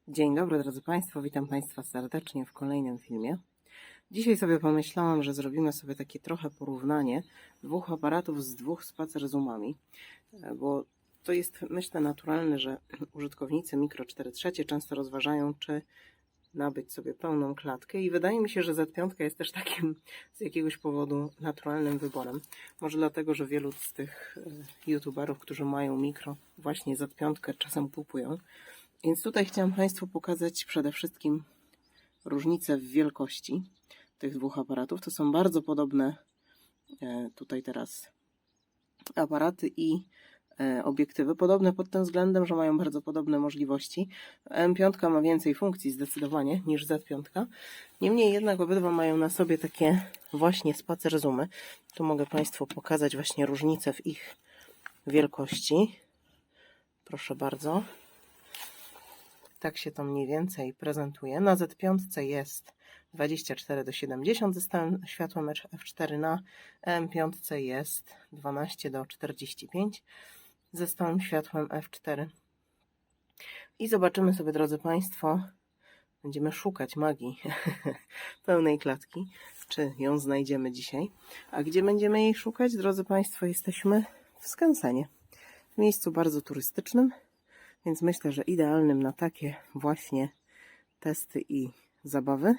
Dzień dobry drodzy Państwo, witam Państwa serdecznie w kolejnym filmie. Dzisiaj sobie pomyślałam, że zrobimy sobie takie trochę porównanie dwóch aparatów z dwóch spacer zoomami, bo to jest, myślę, naturalne, że użytkownicy Micro 4/3 często rozważają, czy nabyć sobie pełną klatkę i wydaje mi się, że Z5 jest też takim z jakiegoś powodu naturalnym wyborem. Może dlatego, że wielu z tych youtuberów, którzy mają mikro, właśnie Z5 czasem kupują. Więc tutaj chciałam Państwu pokazać przede wszystkim różnice w wielkości tych dwóch aparatów. To są bardzo podobne tutaj teraz aparaty i obiektywy. Podobne pod tym względem, że mają bardzo podobne możliwości. M5 ma więcej funkcji zdecydowanie niż Z5. Niemniej jednak obydwa mają na sobie takie właśnie spacer zoomy. Tu mogę Państwu pokazać właśnie różnice w ich wielkości. Proszę bardzo. Tak się to mniej więcej prezentuje. Na Z5 jest 24:70 ze stałym światłem f4, na M5 jest 12:45 ze stałym światłem f4. I zobaczymy sobie, drodzy Państwo, będziemy szukać magii pełnej klatki, czy ją znajdziemy dzisiaj. A gdzie będziemy jej szukać, drodzy Państwo? Jesteśmy w Skansenie, w miejscu bardzo turystycznym. Więc myślę, że idealnym na takie właśnie testy i zabawy.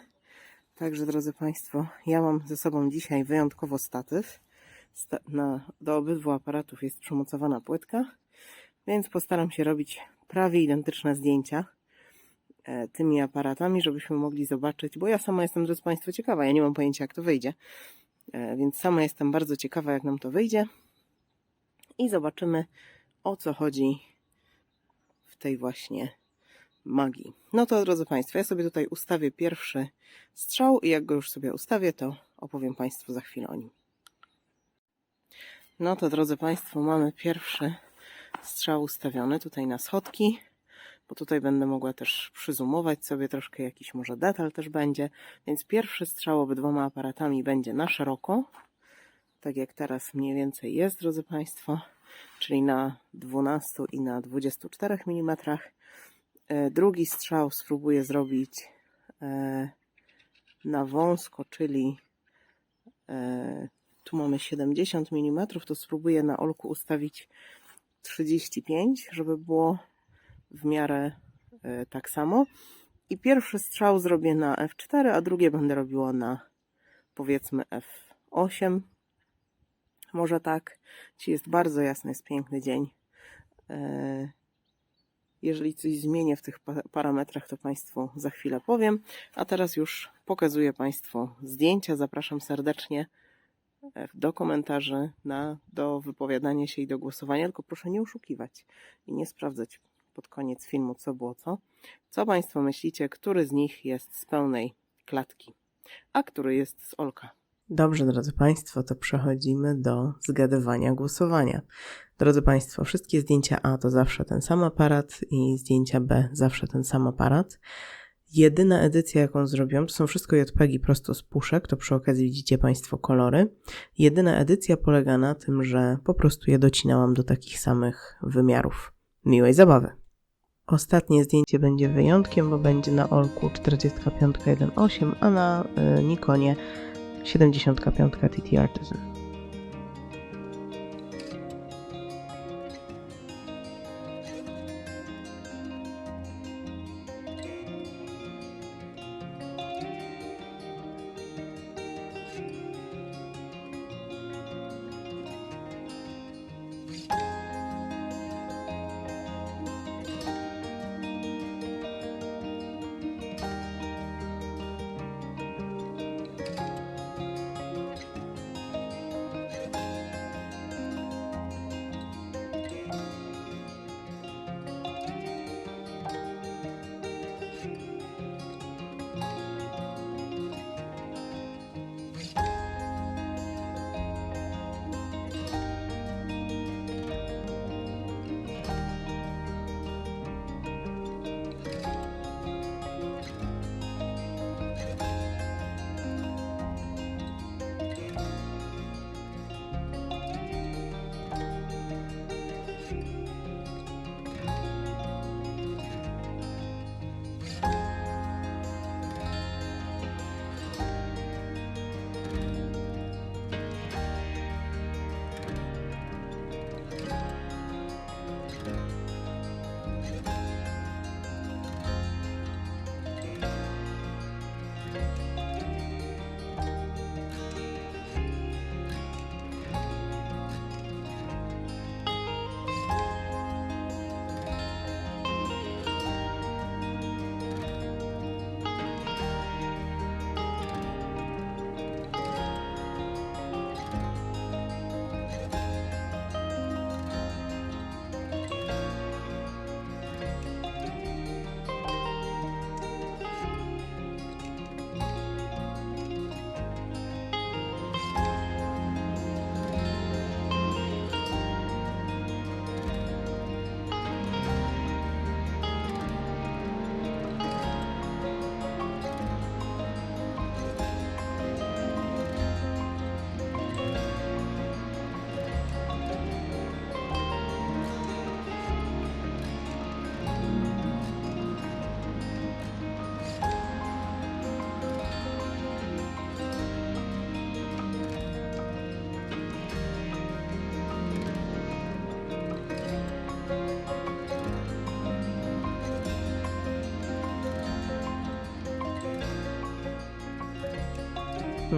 Także, drodzy Państwo, ja mam ze sobą dzisiaj wyjątkowo statyw. Do obydwu aparatów jest przymocowana płytka, więc postaram się robić prawie identyczne zdjęcia tymi aparatami, żebyśmy mogli zobaczyć, bo ja sama jestem, drodzy Państwo, ciekawa. Ja nie mam pojęcia, jak to wyjdzie, więc sama jestem bardzo ciekawa, jak nam to wyjdzie. I zobaczymy, o co chodzi w tej właśnie magii. No to, drodzy Państwo, ja sobie tutaj ustawię pierwszy strzał i jak go już sobie ustawię, to opowiem Państwu za chwilę o nim. No to, drodzy Państwo, mamy pierwszy strzał ustawiony tutaj na schodki, bo tutaj będę mogła też przyzoomować sobie troszkę, jakiś może detal też będzie, więc pierwszy strzał obydwoma aparatami będzie na szeroko, tak jak teraz mniej więcej jest, drodzy Państwo, czyli na 12 i na 24 mm. Drugi strzał spróbuję zrobić na wąsko, czyli tu mamy 70 mm, to spróbuję na olku ustawić 35, żeby było w miarę tak samo. I pierwszy strzał zrobię na f4, a drugie będę robiła na, powiedzmy, f8. Może tak. Dzisiaj jest bardzo jasny, jest piękny dzień. Jeżeli coś zmienię w tych parametrach, to Państwu za chwilę powiem. A teraz już pokazuję Państwu zdjęcia. Zapraszam serdecznie do komentarzy, do wypowiadania się i do głosowania. Tylko proszę nie oszukiwać i nie sprawdzać pod koniec filmu, co było co. Co Państwo myślicie, który z nich jest z pełnej klatki, a który jest z olka? Dobrze, drodzy Państwo, to przechodzimy do zgadywania głosowania. Drodzy Państwo, wszystkie zdjęcia A to zawsze ten sam aparat i zdjęcia B zawsze ten sam aparat. Jedyna edycja, jaką zrobiłam, to są wszystko JPEG-i prosto z puszek, to przy okazji widzicie Państwo kolory. Jedyna edycja polega na tym, że po prostu je docinałam do takich samych wymiarów. Miłej zabawy! Ostatnie zdjęcie będzie wyjątkiem, bo będzie na olku 45 1.8, a na Nikonie 75 TT Artisan.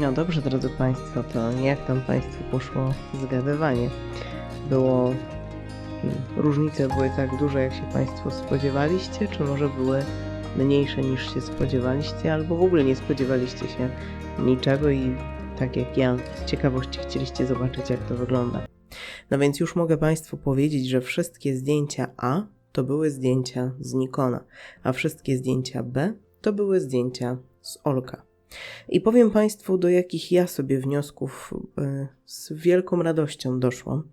No dobrze, drodzy Państwo, to jak tam Państwu poszło zgadywanie? Różnice były tak duże, jak się Państwo spodziewaliście, czy może były mniejsze niż się spodziewaliście, albo w ogóle nie spodziewaliście się niczego i tak jak ja z ciekawości chcieliście zobaczyć, jak to wygląda. No więc już mogę Państwu powiedzieć, że wszystkie zdjęcia A to były zdjęcia z Nikona, a wszystkie zdjęcia B to były zdjęcia z Olka. I powiem Państwu, do jakich ja sobie wniosków z wielką radością doszłam,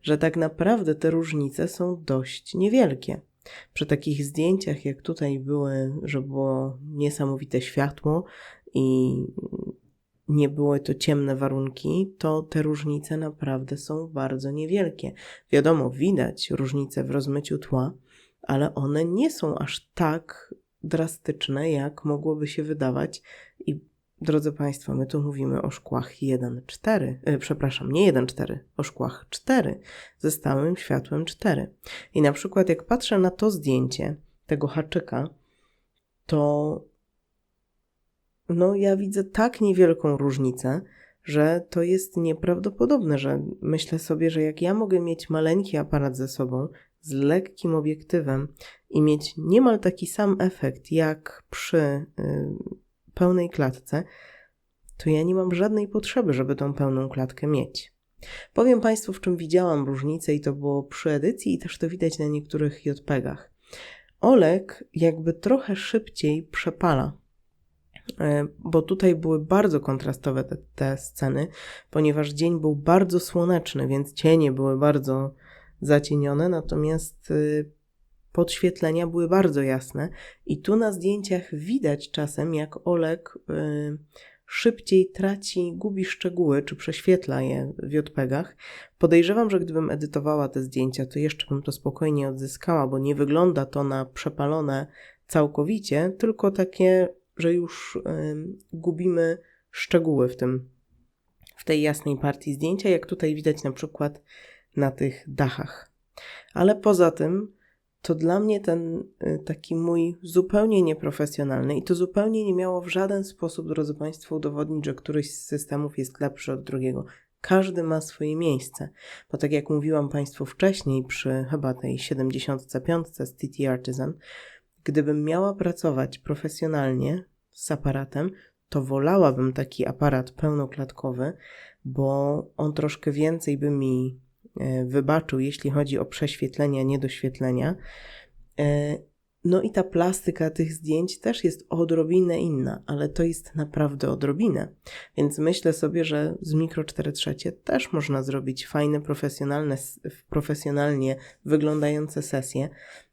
że tak naprawdę te różnice są dość niewielkie. Przy takich zdjęciach, jak tutaj były, że było niesamowite światło i nie były to ciemne warunki, to te różnice naprawdę są bardzo niewielkie. Wiadomo, widać różnice w rozmyciu tła, ale one nie są aż tak drastyczne, jak mogłoby się wydawać. I drodzy Państwo, my tu mówimy o szkłach 1.4, nie 1.4, o szkłach 4 ze stałym światłem 4. I na przykład jak patrzę na to zdjęcie tego haczyka, to ja widzę tak niewielką różnicę, że to jest nieprawdopodobne, że myślę sobie, że jak ja mogę mieć maleńki aparat ze sobą z lekkim obiektywem i mieć niemal taki sam efekt jak przy pełnej klatce, to ja nie mam żadnej potrzeby, żeby tą pełną klatkę mieć. Powiem Państwu, w czym widziałam różnicę i to było przy edycji i też to widać na niektórych JPEG-ach. Olek jakby trochę szybciej przepala, bo tutaj były bardzo kontrastowe te sceny, ponieważ dzień był bardzo słoneczny, więc cienie były bardzo zacienione, natomiast podświetlenia były bardzo jasne i tu na zdjęciach widać czasem, jak Olek szybciej gubi szczegóły, czy prześwietla je w JPEG-ach. Podejrzewam, że gdybym edytowała te zdjęcia, to jeszcze bym to spokojnie odzyskała, bo nie wygląda to na przepalone całkowicie, tylko takie, że już gubimy szczegóły w tej jasnej partii zdjęcia, jak tutaj widać na przykład na tych dachach. Ale poza tym to dla mnie ten taki mój zupełnie nieprofesjonalny i to zupełnie nie miało w żaden sposób, drodzy Państwo, udowodnić, że któryś z systemów jest lepszy od drugiego. Każdy ma swoje miejsce, bo tak jak mówiłam Państwu wcześniej przy chyba tej 75 z TT Artisan, gdybym miała pracować profesjonalnie z aparatem, to wolałabym taki aparat pełnoklatkowy, bo on troszkę więcej by mi wybaczył, jeśli chodzi o prześwietlenia, niedoświetlenia. No i ta plastyka tych zdjęć też jest odrobinę inna, ale to jest naprawdę odrobinę. Więc myślę sobie, że z Micro 4/3 też można zrobić fajne, profesjonalnie wyglądające sesje.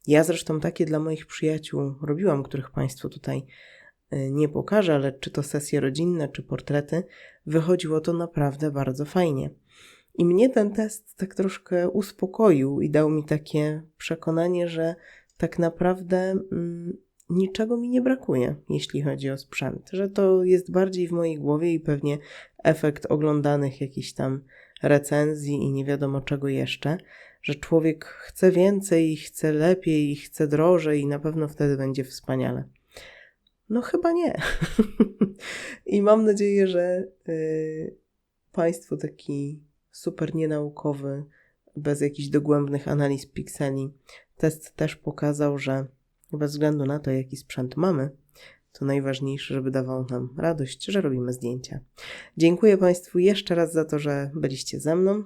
Ja zresztą takie dla moich przyjaciół robiłam, których Państwu tutaj nie pokażę, ale czy to sesje rodzinne, czy portrety, wychodziło to naprawdę bardzo fajnie. I mnie ten test tak troszkę uspokoił i dał mi takie przekonanie, że tak naprawdę niczego mi nie brakuje, jeśli chodzi o sprzęt. Że to jest bardziej w mojej głowie i pewnie efekt oglądanych jakichś tam recenzji i nie wiadomo czego jeszcze, że człowiek chce więcej, chce lepiej, chce drożej i na pewno wtedy będzie wspaniale. No chyba nie. I mam nadzieję, że Państwu taki super nienaukowy, bez jakichś dogłębnych analiz pikseli test też pokazał, że bez względu na to, jaki sprzęt mamy, to najważniejsze, żeby dawał nam radość, że robimy zdjęcia. Dziękuję Państwu jeszcze raz za to, że byliście ze mną.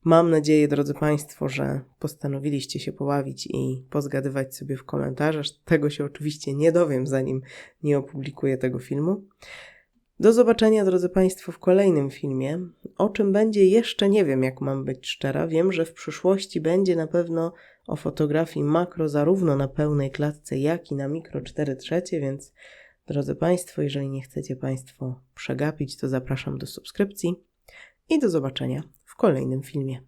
Mam nadzieję, drodzy Państwo, że postanowiliście się pobawić i pozgadywać sobie w komentarzach. Tego się oczywiście nie dowiem, zanim nie opublikuję tego filmu. Do zobaczenia, drodzy Państwo, w kolejnym filmie. O czym będzie, jeszcze nie wiem, jak mam być szczera. Wiem, że w przyszłości będzie na pewno o fotografii makro, zarówno na pełnej klatce, jak i na Micro 4/3, więc drodzy Państwo, jeżeli nie chcecie Państwo przegapić, to zapraszam do subskrypcji i do zobaczenia w kolejnym filmie.